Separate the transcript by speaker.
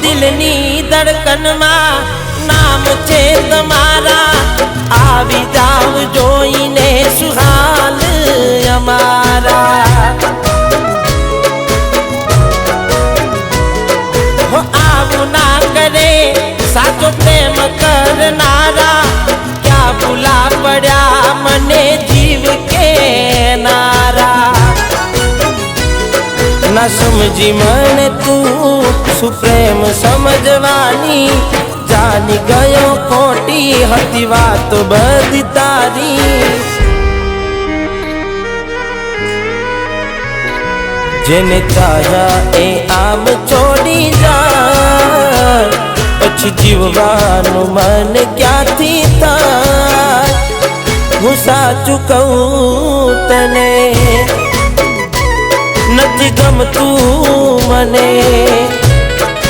Speaker 1: दिलनी धड़कन मां नाम छे तमारा आवी जाव जोईने सुहाल अमारा हो आवू ना करे साचो प्रेम करनारा क्या भूला पड़ा मने जीव के नारा ना समझी मन तू सुप्रेम समझवानी जानी गयो खोटी हती बात बधी तारी जेने चाह्या ए आम छोड़ी जा पछी जीववानु मन क्यांथी थाय हूँ साचुं कहूं तने नथी गमतुं मने।